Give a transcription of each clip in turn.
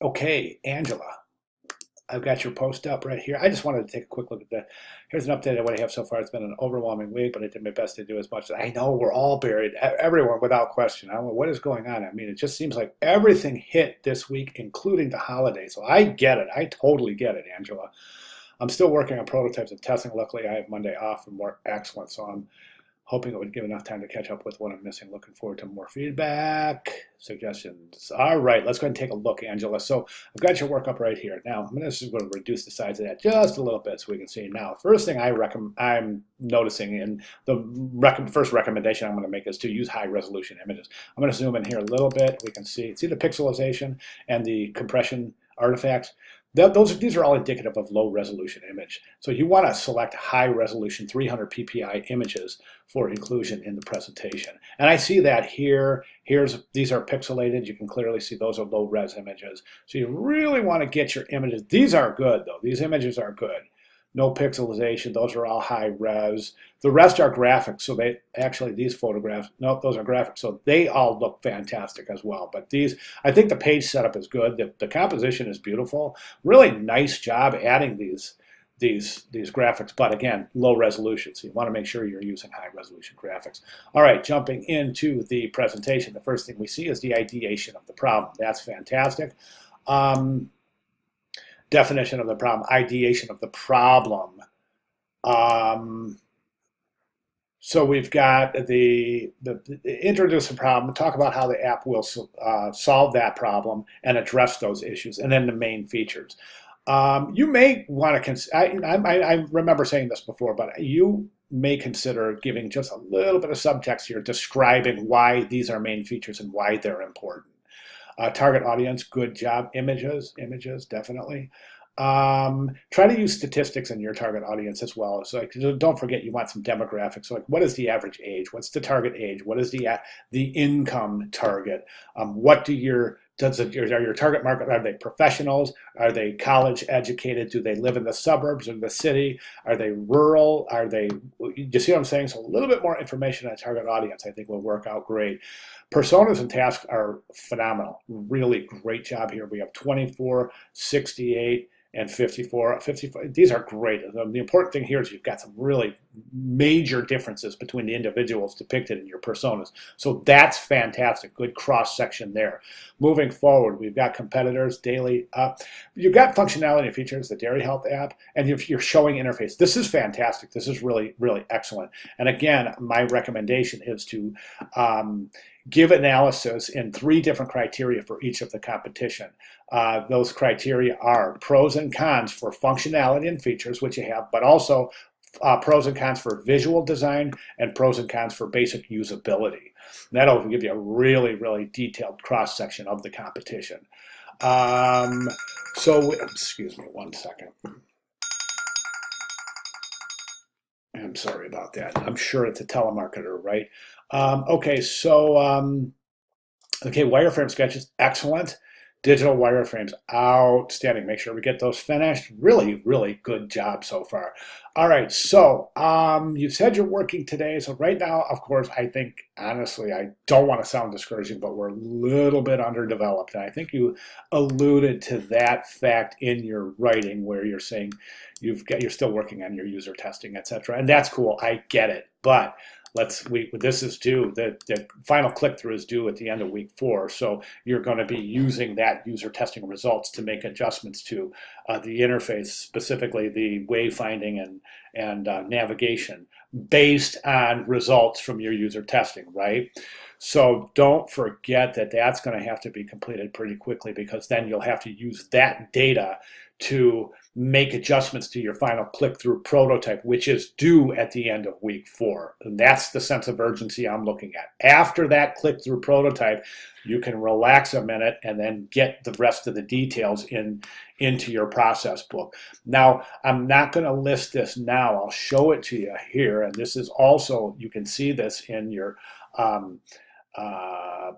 Okay, Angela, I've got your post up right here. I just wanted to take a quick look at that. Here's an update of what I have so far. It's been an overwhelming week, but I did my best to do as much as I know. We're all buried, everyone without question. I don't know what is going on. I mean, it just seems like everything hit this week, including the holidays. So I get it. I totally get it, Angela. I'm still working on prototypes and testing. Luckily, I have Monday off and more excellent, so I'm hoping it would give enough time to catch up with what I'm missing. Looking forward to more feedback, suggestions. All right, let's go ahead and take a look, Angela. So I've got your work up right here. Now, I'm just going to reduce the size of that just a little bit so we can see. Now, first thing I'm noticing, and the first recommendation I'm going to make is to use high resolution images. I'm going to zoom in here a little bit. We can see the pixelization and the compression artifacts. These are all indicative of low resolution image. So you want to select high resolution 300 ppi images for inclusion in the presentation. And I see that here. These are pixelated. You can clearly see those are low res images. So you really want to get your images. These are good though. These images are good. No pixelization. Those are all high res. The rest are graphics. So these photographs, nope, those are graphics. So they all look fantastic as well. But these, I think the page setup is good. The composition is beautiful. Really nice job adding these graphics, but again, low resolution. So you want to make sure you're using high resolution graphics. All right, jumping into the presentation, the first thing we see is the ideation of the problem. That's fantastic. Definition of the problem, ideation of the problem. So we've got the introduce the problem, talk about how the app will solve that problem and address those issues, and then the main features. You may want to I remember saying this before, but you may consider giving just a little bit of subtext here, describing why these are main features and why they're important. Target audience, good job. Images, definitely. Try to use statistics in your target audience as well. So don't forget you want some demographics. So like, what is the average age? What's the target age? What is the income target? What do your target market, are they professionals? Are they college educated? Do they live in the suburbs or the city? Are they rural? You see what I'm saying? So a little bit more information on target audience I think will work out great. Personas and tasks are phenomenal. Really great job here. We have 24, 68, and 54. These are great. The important thing here is you've got some really major differences between the individuals depicted in your personas. So that's fantastic. Good cross section there. Moving forward, we've got competitors, daily. You've got functionality and features, the Dairy Health app, and you're showing interface. This is fantastic. This is really, really excellent. And again, my recommendation is to give analysis in 3 different criteria for each of the competition. Those criteria are pros and cons for functionality and features, which you have, but also pros and cons for visual design and pros and cons for basic usability. And that'll give you a really, really detailed cross-section of the competition. Excuse me one second. I'm sorry about that. I'm sure it's a telemarketer, right? Okay, wireframe sketches, excellent. Digital wireframes, outstanding. Make sure we get those finished. Really, really good job so far. All right, so you said you're working today. So right now, of course, I think, honestly, I don't want to sound discouraging, but we're a little bit underdeveloped. And I think you alluded to that fact in your writing where you're saying you're still working on your user testing, et cetera. And that's cool, I get it. But this is due, the final click-through is due at the end of week 4, so you're going to be using that user testing results to make adjustments to the interface, specifically the wayfinding and navigation, based on results from your user testing, right? So don't forget that that's going to have to be completed pretty quickly, because then you'll have to use that data to make adjustments to your final click-through prototype, which is due at the end of week 4. And that's the sense of urgency I'm looking at. After that click-through prototype, you can relax a minute and then get the rest of the details into your process book. Now, I'm not going to list this now. I'll show it to you here. And this is also, you can see this in your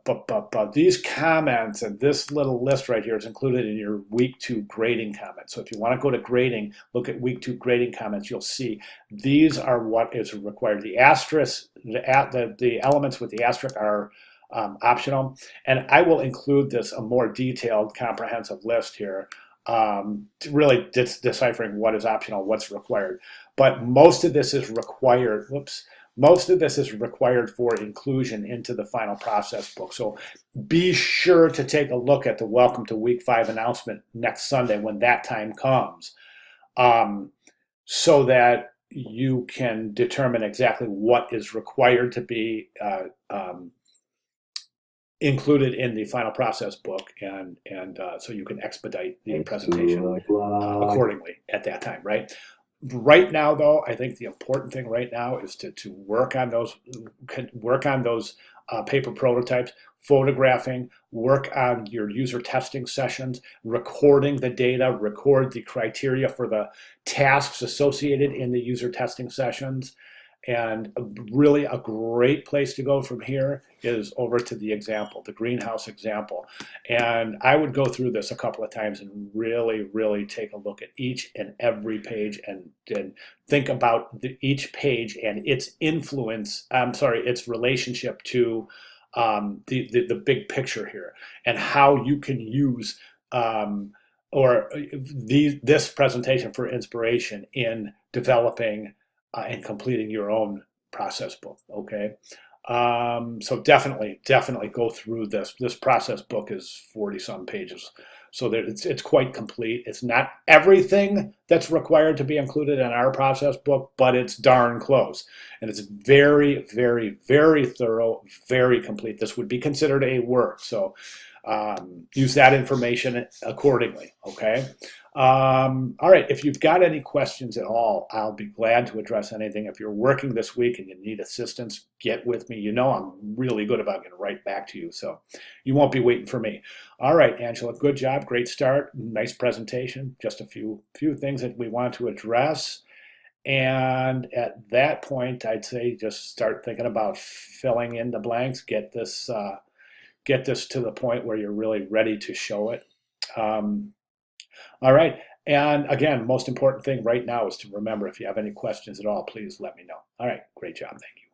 but these comments and this little list right here is included in your week 2 grading comments. So if you want to go to grading, look at week 2 grading comments, you'll see these are what is required. The asterisk, the elements with the asterisk are optional. And I will include a more detailed, comprehensive list here, really deciphering what is optional, what's required. But most of this is required. Whoops. Most of this is required for inclusion into the final process book. So be sure to take a look at the Welcome to Week 5 announcement next Sunday when that time comes, so that you can determine exactly what is required to be included in the final process book, and so you can expedite the presentation accordingly at that time, right? Right now, though, I think the important thing right now is to work on those paper prototypes, photographing, work on your user testing sessions, recording the data, record the criteria for the tasks associated in the user testing sessions. And really a great place to go from here is over to the example, the greenhouse example. And I would go through this a couple of times and really, really take a look at each and every page and think about each page and its influence, its relationship to the big picture here, and how you can use this presentation for inspiration in developing and completing your own process book. Okay, so definitely go through this. This process book is 40-some pages, so that it's quite complete. It's not everything that's required to be included in our process book, but it's darn close, and it's very, very, very thorough, very complete. This would be considered a Word, so use that information accordingly. Okay. All right. If you've got any questions at all, I'll be glad to address anything. If you're working this week and you need assistance, get with me. You know I'm really good about getting right back to you, so you won't be waiting for me. All right, Angela, good job. Great start. Nice presentation. Just a few things that we want to address. And at that point, I'd say just start thinking about filling in the blanks. Get this to the point where you're really ready to show it. All right. And again, most important thing right now is to remember, if you have any questions at all, please let me know. All right. Great job. Thank you.